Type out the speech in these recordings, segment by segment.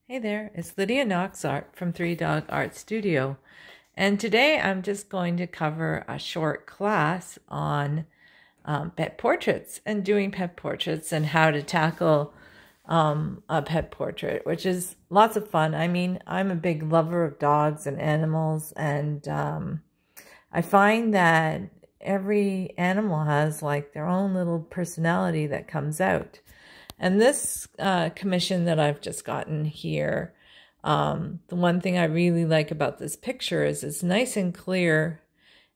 Hey there, it's Lydia Knox Art from Three Dog Art Studio, and today I'm just going to cover a short class on pet portraits and doing pet portraits and how to tackle a pet portrait, which is lots of fun. I mean, I'm a big lover of dogs and animals, and I find that every animal has like their own little personality that comes out. And this commission that I've just gotten here, the one thing I really like about this picture is it's nice and clear,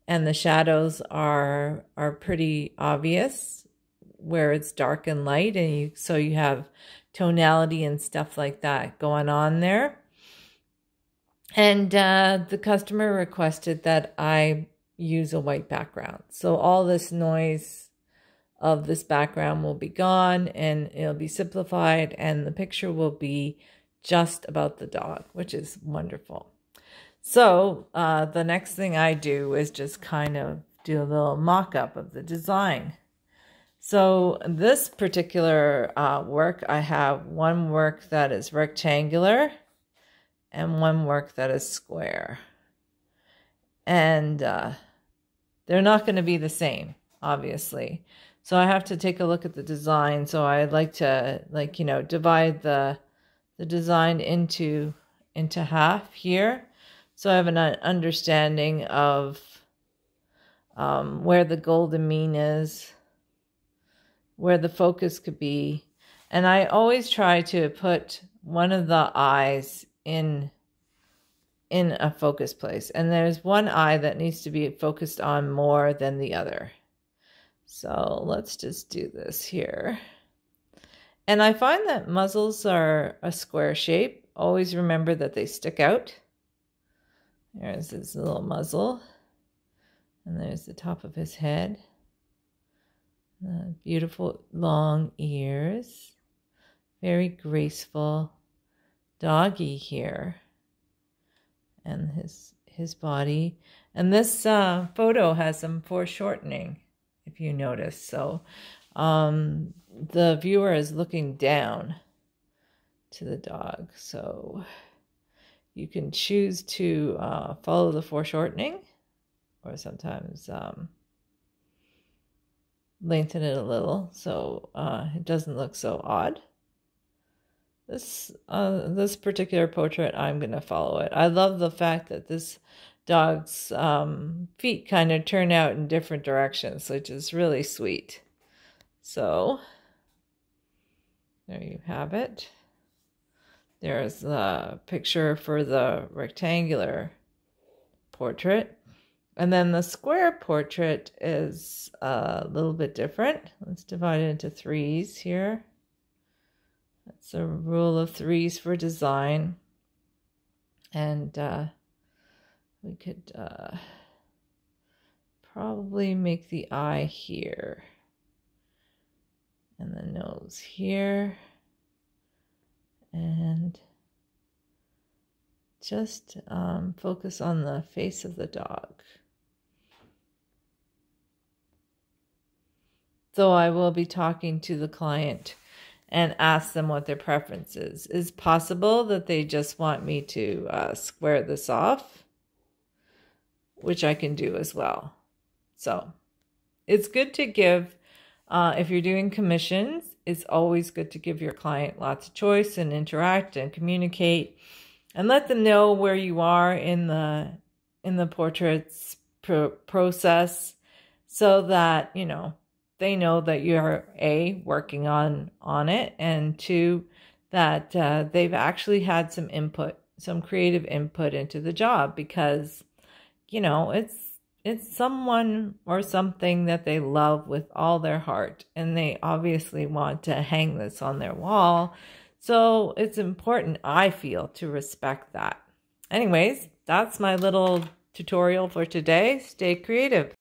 and the shadows are pretty obvious where it's dark and light, and so you have tonality and stuff like that going on there. And the customer requested that I use a white background, so all this noise of this background will be gone and it'll be simplified, and the picture will be just about the dog, which is wonderful. So the next thing I do is just kind of do a little mock-up of the design. So this particular work, I have one work that is rectangular and one work that is square. And they're not going to be the same, obviously. So I have to take a look at the design. So I like to, divide the design into half here. So I have an understanding of where the golden mean is, where the focus could be. And I always try to put one of the eyes in a focus place. And there's one eye that needs to be focused on more than the other. So let's just do this here. And I find that muzzles are a square shape. Always remember that they stick out. There's his little muzzle. And there's the top of his head. Beautiful long ears. Very graceful doggy here. And his body. And this photo has some foreshortening, if you notice. So the viewer is looking down to the dog. So you can choose to follow the foreshortening, or sometimes lengthen it a little so it doesn't look so odd. This particular portrait, I'm going to follow it. I love the fact that this dog's feet kind of turn out in different directions, which is really sweet. So there you have it. There's the picture for the rectangular portrait. And then the square portrait is a little bit different. Let's divide it into threes here. That's a rule of threes for design. And we could probably make the eye here and the nose here, and just focus on the face of the dog. So I will be talking to the client and ask them what their preference is. It's possible that they just want me to square this off, which I can do as well. So it's good to give, if you're doing commissions, it's always good to give your client lots of choice and interact and communicate and let them know where you are in the portraits process, so that, they know that you're A, working on it, and two, that they've actually had some input, some creative input into the job, because it's someone or something that they love with all their heart, and they obviously want to hang this on their wall. So it's important, I feel, to respect that. Anyways, that's my little tutorial for today. Stay creative.